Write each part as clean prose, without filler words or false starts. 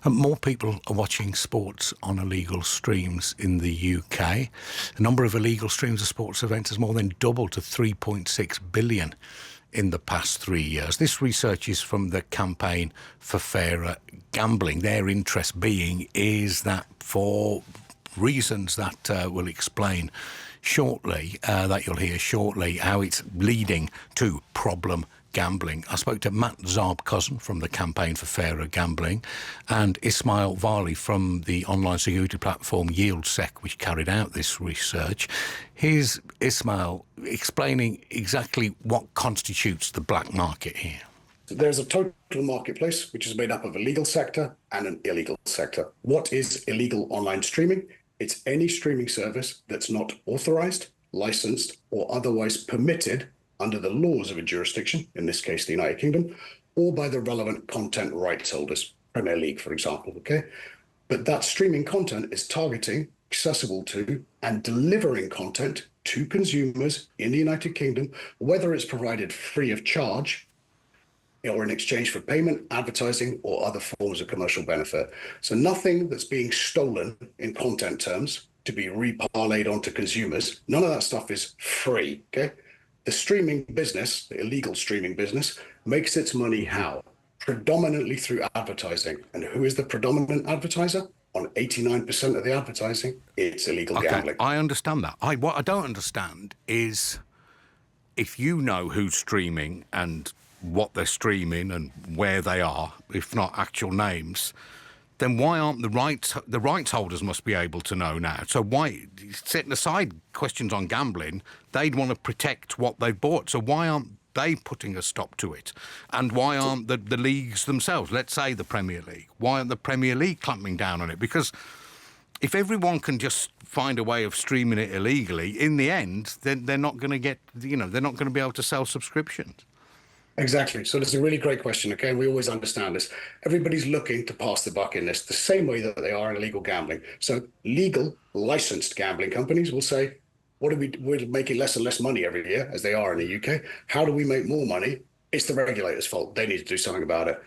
More people are watching sports on illegal streams in the UK. The number of illegal streams of sports events has more than doubled to 3.6 billion in the past 3 years. This research is from the Campaign for Fairer Gambling. Their interest being is that for reasons that we'll explain shortly, that you'll hear shortly, how it's leading to problem gambling. I spoke to Matt Zarb-Cousin from the Campaign for Fairer Gambling and Ismail Vali from the online security platform YieldSec, which carried out this research. Here's Ismail explaining exactly what constitutes the black market here. There's a total marketplace, which is made up of a legal sector and an illegal sector. What is illegal online streaming? It's any streaming service that's not authorized, licensed, or otherwise permitted under the laws of a jurisdiction, in this case, the United Kingdom, or by the relevant content rights holders, Premier League, for example, okay? But that streaming content is targeting, accessible to, and delivering content to consumers in the United Kingdom, whether it's provided free of charge or in exchange for payment, advertising, or other forms of commercial benefit. So nothing that's being stolen in content terms to be reparlayed onto consumers, none of that stuff is free, okay? The streaming business, the illegal streaming business, makes its money how? Predominantly through advertising. And who is the predominant advertiser? On 89% of the advertising, it's illegal gambling. I understand that. What I don't understand is if you know who's streaming and what they're streaming and where they are, if not actual names, then why aren't the rights holders must be able to know now? So why, setting aside questions on gambling, they'd want to protect what they've bought. So why aren't they putting a stop to it? And why aren't the leagues themselves, let's say the Premier League, why aren't the Premier League clamping down on it? Because if everyone can just find a way of streaming it illegally, in the end, then they're not going to get, they're not going to be able to sell subscriptions. Exactly. So that's a really great question, okay? And we always understand this. Everybody's looking to pass the buck in this, the same way that they are in illegal gambling. So legal, licensed gambling companies will say, we're making less and less money every year, as they are in the UK. How do we make more money? It's the regulator's fault. They need to do something about it.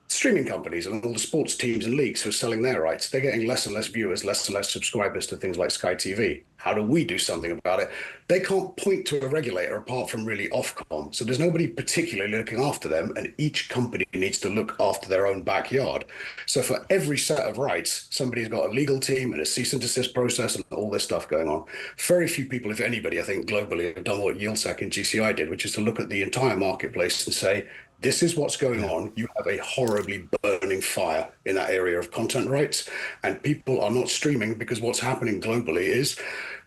Streaming companies and all the sports teams and leagues who are selling their rights, they're getting less and less viewers, less and less subscribers to things like Sky TV. How do we do something about it? They can't point to a regulator apart from really Ofcom. So there's nobody particularly looking after them, and each company needs to look after their own backyard. So for every set of rights, somebody's got a legal team and a cease and desist process and all this stuff going on. Very few people, if anybody, I think globally, have done what YieldSec and GCI did, which is to look at the entire marketplace and say, this is what's going on. You have a horribly burning fire in that area of content rights, and people are not streaming because what's happening globally is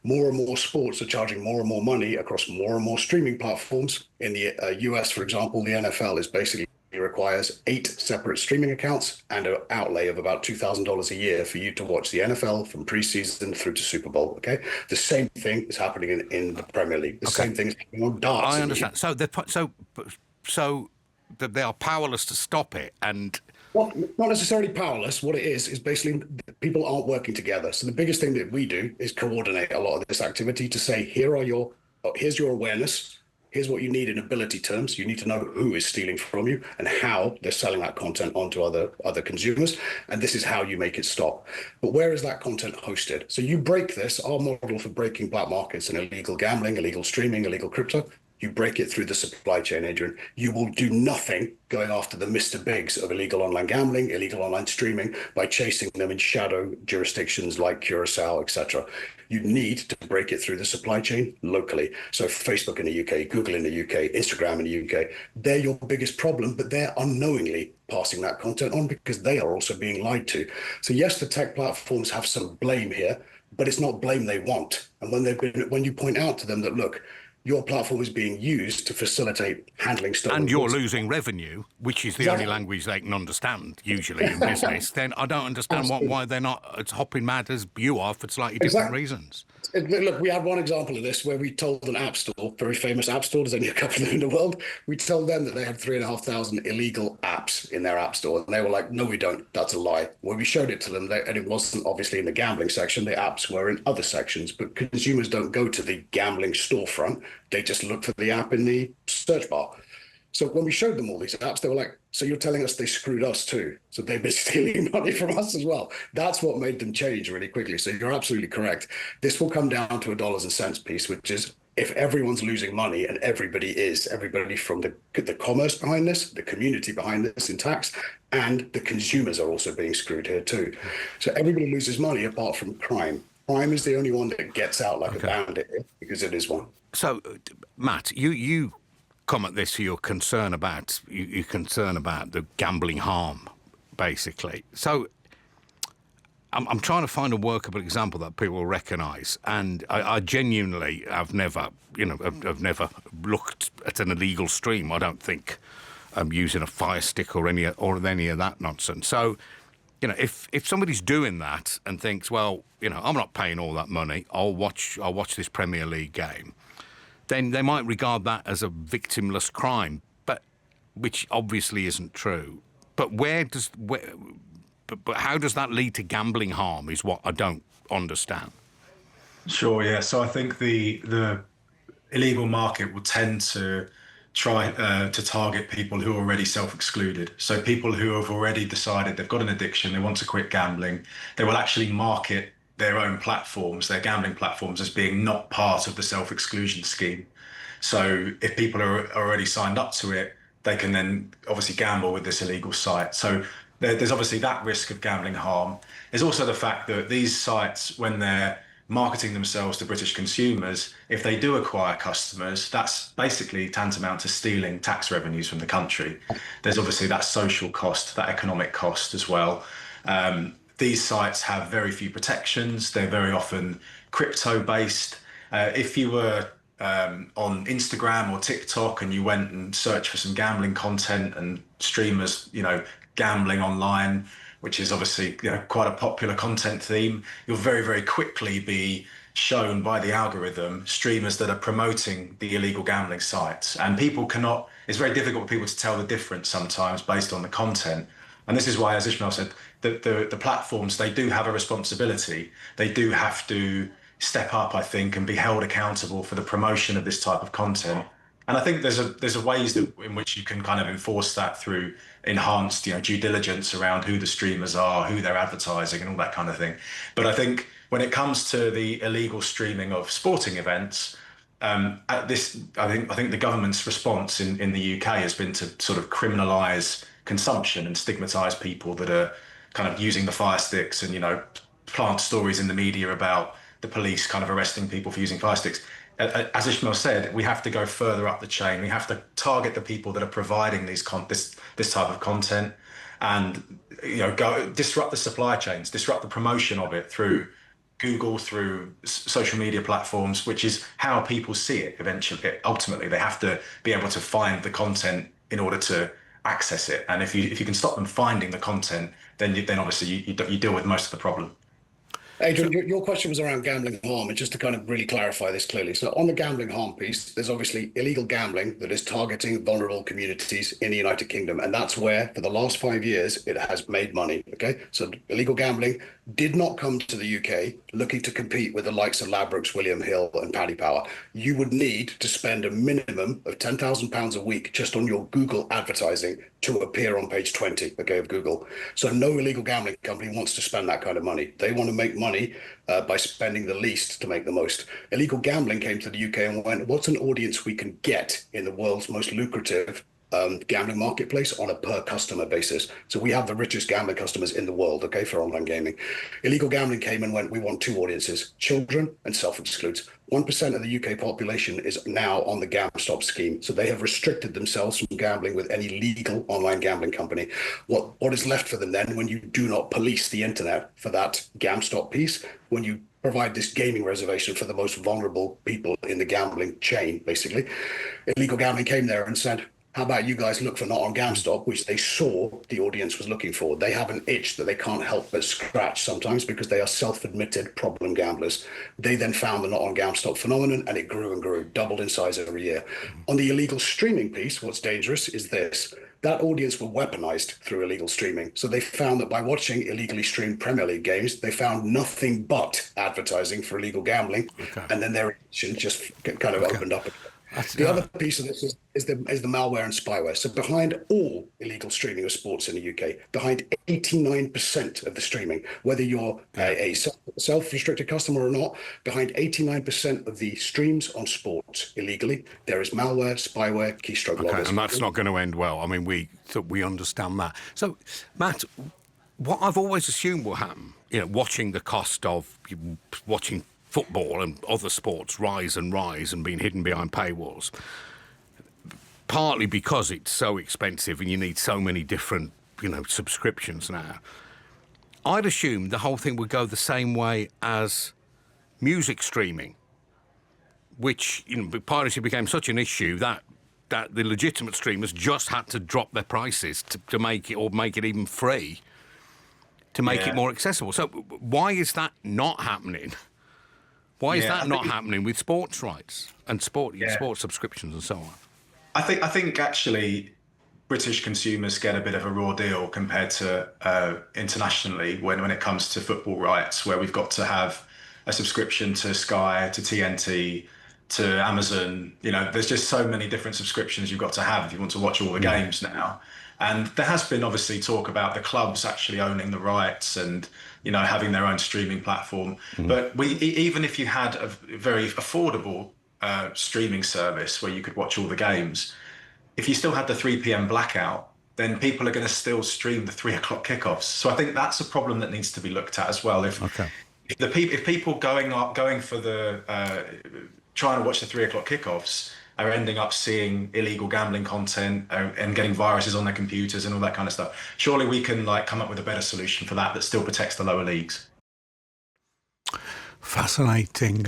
more and more sports are charging more and more money across more and more streaming platforms. In the US, for example, the NFL is basically requires 8 separate streaming accounts and an outlay of about $2,000 a year for you to watch the NFL from preseason through to Super Bowl. Okay, the same thing is happening in the Premier League. The same thing is happening on darts. I understand. So that they are powerless to stop it, and well, not necessarily powerless. What it is basically people aren't working together. So the biggest thing that we do is coordinate a lot of this activity to say, here's your awareness. Here's what you need in ability terms. You need to know who is stealing from you and how they're selling that content onto other consumers. And this is how you make it stop. But where is that content hosted? So you break this, our model for breaking black markets and illegal gambling, illegal streaming, illegal crypto, you break it through the supply chain, Adrian. You will do nothing going after the Mr. Bigs of illegal online gambling, illegal online streaming, by chasing them in shadow jurisdictions like Curacao, etc. You need to break it through the supply chain locally. So Facebook in the UK, Google in the UK, Instagram in the UK, they're your biggest problem, but they're unknowingly passing that content on because they are also being lied to. So yes, the tech platforms have some blame here, but it's not blame they want. And when you point out to them that, look, your platform is being used to facilitate handling stolen and you're goods. Losing revenue, which is the only language they can understand usually in business, then I don't understand why they're not as hopping mad as you are for slightly different reasons. Look, we had one example of this where we told an app store, very famous app store, there's only a couple of them in the world, we told them that they had 3,500 illegal apps in their app store, and they were like, no, we don't, that's a lie. When we showed it to them, and it wasn't obviously in the gambling section, the apps were in other sections, but consumers don't go to the gambling storefront, they just look for the app in the search bar. So when we showed them all these apps, they were like, so you're telling us they screwed us too? So they've been stealing money from us as well. That's what made them change really quickly. So you're absolutely correct. This will come down to a dollars and cents piece, which is if everyone's losing money, and everybody from the commerce behind this, the community behind this in tax, and the consumers are also being screwed here too. So everybody loses money apart from crime. Crime is the only one that gets out like a bandit because it is one. So, Matt, you come at this for your concern about the gambling harm, basically. So, I'm trying to find a workable example that people will recognise, and I genuinely have never looked at an illegal stream. I don't think using a Fire Stick or any of that nonsense. So, if somebody's doing that and thinks, well, I'm not paying all that money, I'll watch this Premier League game, then they might regard that as a victimless crime, but which obviously isn't true. But But how does that lead to gambling harm is what I don't understand. Sure, yeah. So I think the illegal market will tend to try to target people who are already self-excluded. So people who have already decided they've got an addiction, they want to quit gambling, they will actually market their own platforms, their gambling platforms, as being not part of the self-exclusion scheme. So if people are already signed up to it, they can then obviously gamble with this illegal site. So there's obviously that risk of gambling harm. There's also the fact that these sites, when they're marketing themselves to British consumers, if they do acquire customers, that's basically tantamount to stealing tax revenues from the country. There's obviously that social cost, that economic cost as well. These sites have very few protections. They're very often crypto-based. If you were on Instagram or TikTok and you went and searched for some gambling content and streamers, gambling online, which is obviously quite a popular content theme, you'll very, very quickly be shown by the algorithm streamers that are promoting the illegal gambling sites. And it's very difficult for people to tell the difference sometimes based on the content. And this is why, as Ismail said, the platforms, they do have a responsibility. They do have to step up, I think, and be held accountable for the promotion of this type of content. And I think there's a ways in which you can kind of enforce that through enhanced, due diligence around who the streamers are, who they're advertising, and all that kind of thing. But I think when it comes to the illegal streaming of sporting events, I think the government's response in the UK has been to sort of criminalise consumption and stigmatise people that are kind of using the fire sticks and plant stories in the media about the police kind of arresting people for using fire sticks. As Ismail said, we have to go further up the chain. We have to target the people that are providing this type of content, and go disrupt the supply chains, disrupt the promotion of it through Google, through social media platforms, which is how people see it eventually. Ultimately, they have to be able to find the content in order to access it. And if you can stop them finding the content, then obviously you deal with most of the problem. Adrian, your question was around gambling harm, and just to kind of really clarify this clearly. So on the gambling harm piece, there's obviously illegal gambling that is targeting vulnerable communities in the United Kingdom. And that's where, for the last 5 years, it has made money. Okay. So illegal gambling did not come to the UK looking to compete with the likes of Ladbrokes, William Hill and Paddy Power. You would need to spend a minimum of £10,000 a week just on your Google advertising to appear on page 20, of Google. So no illegal gambling company wants to spend that kind of money. They want to make money by spending the least to make the most. Illegal gambling came to the UK and went, what's an audience we can get in the world's most lucrative gambling marketplace on a per customer basis? So we have the richest gambling customers in the world, for online gaming. Illegal gambling came and went, we want two audiences, children and self-excludes. 1% of the UK population is now on the GamStop scheme. So they have restricted themselves from gambling with any legal online gambling company. What is left for them then, when you do not police the internet for that GamStop piece, when you provide this gaming reservation for the most vulnerable people in the gambling chain, basically, illegal gambling came there and said, how about you guys look for not on GamStop, which they saw the audience was looking for. They have an itch that they can't help but scratch sometimes because they are self-admitted problem gamblers. They then found the not on GamStop phenomenon, and it grew and grew, doubled in size every year. On the illegal streaming piece, what's dangerous is this. That audience were weaponized through illegal streaming. So they found that by watching illegally streamed Premier League games, they found nothing but advertising for illegal gambling. And then their addiction just kind of opened up. The other piece of this is the malware and spyware. So behind all illegal streaming of sports in the UK, behind 89% of the streaming, whether you're a self-restricted customer or not, behind 89% of the streams on sports illegally, there is malware, spyware, keystroke loggers. And that's not going to end well. I mean, we understand that. So, Matt, what I've always assumed will happen, watching the cost of watching football and other sports rise and being hidden behind paywalls, partly because it's so expensive and you need so many different, subscriptions now. I'd assume the whole thing would go the same way as music streaming, which, piracy became such an issue that the legitimate streamers just had to drop their prices to make it, or make it even free, to make it more accessible. So why is that not happening? Why is that not happening with sports rights and sports subscriptions and so on? I think actually British consumers get a bit of a raw deal compared to internationally when it comes to football rights, where we've got to have a subscription to Sky, to TNT, to Amazon. There's just so many different subscriptions you've got to have if you want to watch all the games now. And there has been obviously talk about the clubs actually owning the rights and having their own streaming platform. But even if you had a very affordable streaming service where you could watch all the games, if you still had the 3 p.m. blackout, then people are going to still stream the 3 o'clock kickoffs. So I think that's a problem that needs to be looked at as well. If people going for the trying to watch the 3 o'clock kickoffs are ending up seeing illegal gambling content and getting viruses on their computers and all that kind of stuff, surely we can come up with a better solution for that still protects the lower leagues. Fascinating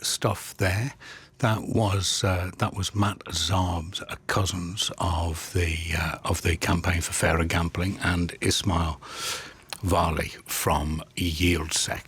stuff there. That was Matt Zarb-Cousin of the Campaign for Fairer Gambling, and Ismail Vali from YieldSec.